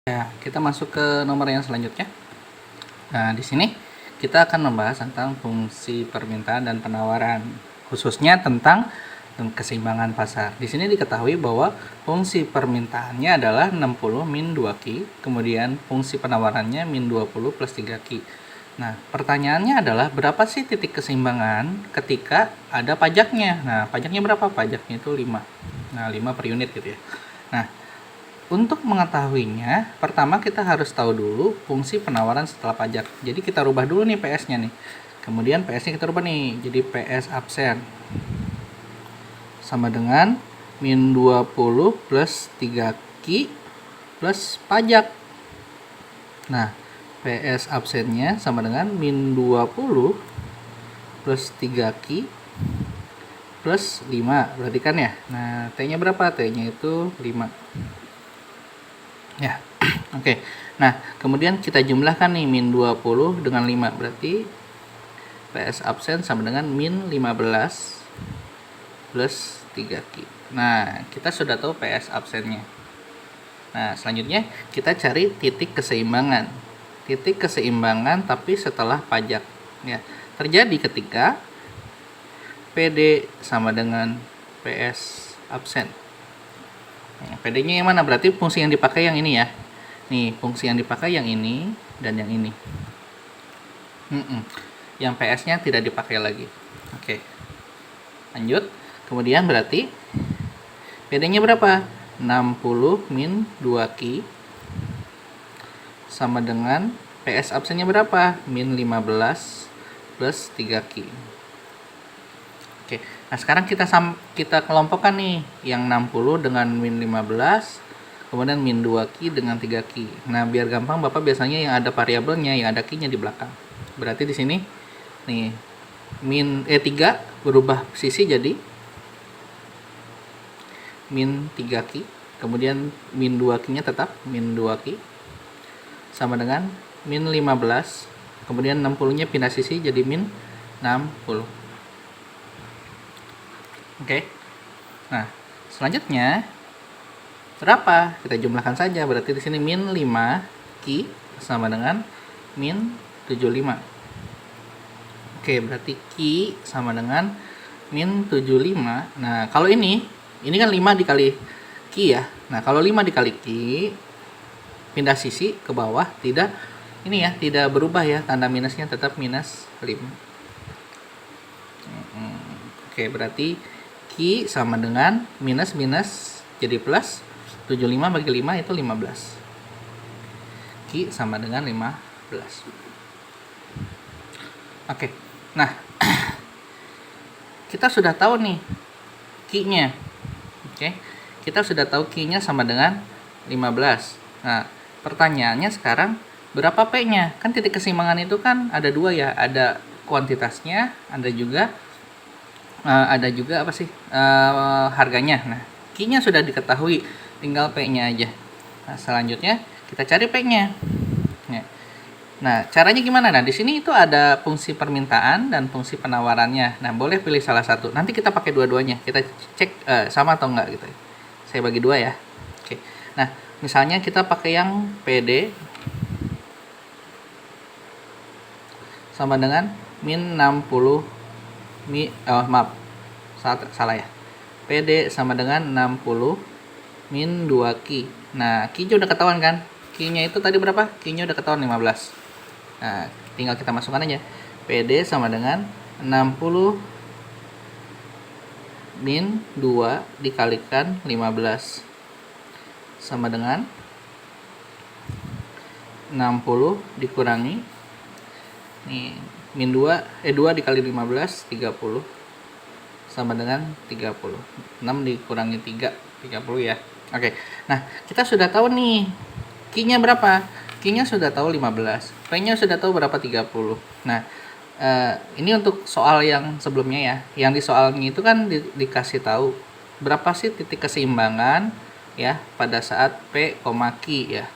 Ya, kita masuk ke nomor yang selanjutnya. Nah, di sini kita akan membahas tentang fungsi permintaan dan penawaran, khususnya tentang keseimbangan pasar. Di sini diketahui bahwa fungsi permintaannya adalah 60 min 2Q, kemudian fungsi penawarannya min 20 plus 3Q. Nah, pertanyaannya adalah berapa sih titik keseimbangan ketika ada pajaknya? Nah, pajaknya berapa? Pajaknya itu 5. Nah, 5 per unit gitu ya. Nah, untuk mengetahuinya, pertama kita harus tahu dulu fungsi penawaran setelah pajak. Jadi kita rubah dulu nih PS-nya nih. Kemudian PS-nya kita rubah nih, jadi PS absen sama dengan min 20 plus 3Q plus pajak. Nah, PS absennya sama dengan min 20 plus 3Q plus 5, berarti kan ya. Nah, T-nya berapa? T-nya itu 5. Ya, oke. Nah, kemudian kita jumlahkan nih min 20 dengan 5, berarti PS absen sama dengan min 15 plus 3Q. Nah, kita sudah tahu PS absennya. Nah, selanjutnya kita cari titik keseimbangan. Titik keseimbangan tapi setelah pajak. Ya, terjadi ketika PD sama dengan PS absen. PD-nya yang mana? Berarti fungsi yang dipakai yang ini ya. Nih, fungsi yang dipakai yang ini dan yang ini. Yang PS-nya tidak dipakai lagi. Oke. Lanjut. Kemudian berarti PD-nya berapa? 60 min 2Q sama dengan PS absennya berapa? Min 15 plus 3Q. Oke, nah sekarang kita kelompokkan nih yang 60 dengan min 15, kemudian min 2Q dengan 3Q. Nah, biar gampang Bapak biasanya yang ada variabelnya, yang ada Q-nya di belakang. Berarti di sini nih min 3 berubah sisi jadi min 3Q, kemudian min 2Q-nya tetap min 2Q sama dengan min 15, kemudian 60-nya pindah sisi jadi min 60. Oke. Nah, selanjutnya berapa? Kita jumlahkan saja. Berarti di sini min 5Q sama dengan min 75. Oke, berarti Q sama dengan min 75. Nah, kalau ini kan 5 dikali Q ya. Nah, kalau 5 dikali Q pindah sisi ke bawah, tidak berubah ya, tanda minusnya tetap minus 5. Oke, berarti Q sama dengan minus jadi plus, 75 bagi 5 itu 15. Q sama dengan 15. Oke, nah kita sudah tahu nih Q-nya. Oke, kita sudah tahu Q-nya sama dengan 15. Nah, pertanyaannya sekarang berapa P-nya? Kan titik keseimbangan itu kan ada dua ya, ada kuantitasnya, ada juga harganya. Nah, Q-nya sudah diketahui, tinggal P-nya aja. Nah, selanjutnya kita cari P-nya. Nah, caranya gimana? Nah, di sini itu ada fungsi permintaan dan fungsi penawarannya. Nah, boleh pilih salah satu. Nanti kita pakai dua-duanya. Kita cek sama atau enggak gitu. Saya bagi dua ya. Oke. Nah, misalnya kita pakai yang PD sama dengan min 60 salah ya. PD sama dengan 60 min 2Q. Nah, Q-nya udah ketahuan kan? Q-nya itu tadi berapa? Q-nya udah ketahuan 15. Nah, tinggal kita masukkan aja. PD sama dengan 60 min 2 dikalikan 15 sama dengan 60 dikurangi nih min 2 dikali 15 30 sama dengan 30. 6 dikurangi 3 30 ya. Oke. Nah, kita sudah tahu nih Q-nya berapa? Q-nya sudah tahu 15. P-nya sudah tahu berapa? 30. Nah, ini untuk soal yang sebelumnya ya. Yang di soalnya itu kan dikasih tahu berapa sih titik keseimbangan ya pada saat P, Q ya.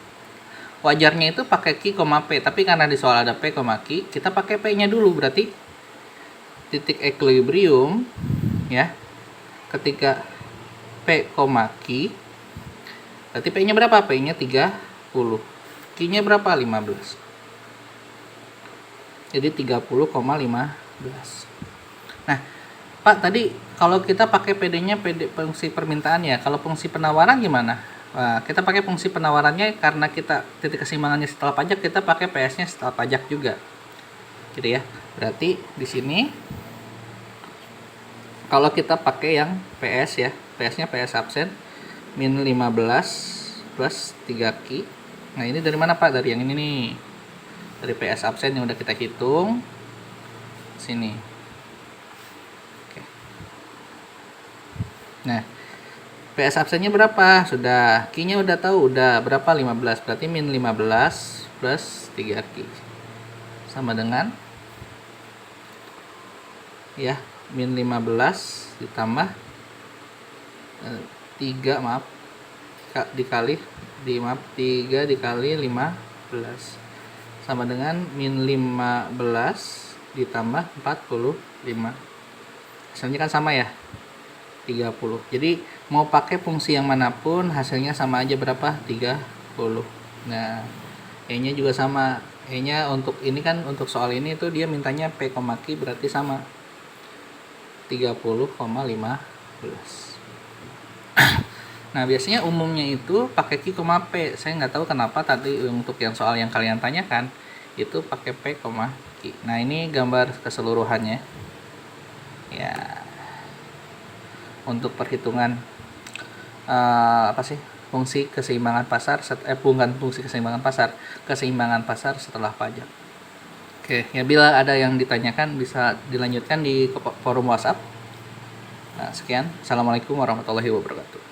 Wajarnya itu pakai Q, P, tapi karena di soal ada P, Q, kita pakai P-nya dulu. Berarti titik equilibrium ya ketika P, Q, berarti P-nya berapa? P-nya 30. 40. Q-nya berapa? 15. Jadi 30,15. Nah, Pak, tadi kalau kita pakai PD-nya PD fungsi permintaan ya. Kalau fungsi penawaran gimana? Nah, kita pakai fungsi penawarannya karena kita titik keseimbangannya setelah pajak, kita pakai PS-nya setelah pajak juga. Gitu ya. Berarti di sini kalau kita pakai yang PS ya, PS-nya PS absen min 15 plus 3Q. Nah, ini dari mana, Pak? Dari yang ini nih. Dari PS absen yang udah kita hitung. Sini. Oke. Nah, PS absennya berapa? Sudah. Q-nya udah tahu, udah berapa? 15. Berarti min 15 plus 3Q. Sama dengan ya, min 15 ditambah 3 maaf dikali 3 dikali 15 sama dengan min 15 ditambah 45. Hasilnya kan sama ya, 30. Jadi mau pakai fungsi yang manapun hasilnya sama aja, berapa? 30. Nah, E-nya juga sama. E-nya untuk ini kan, untuk soal ini tuh dia mintanya P, Q berarti sama 30,15. Nah, biasanya umumnya itu pakai Q, P. Saya nggak tahu kenapa tadi untuk yang soal yang kalian tanyakan itu pakai P, Q. Nah, ini gambar keseluruhannya. Ya, untuk perhitungan apa sih? Fungsi keseimbangan pasar, bukan fungsi keseimbangan pasar, keseimbangan pasar setelah pajak. Oke, ya bila ada yang ditanyakan bisa dilanjutkan di forum WhatsApp. Nah, sekian. Assalamualaikum warahmatullahi wabarakatuh.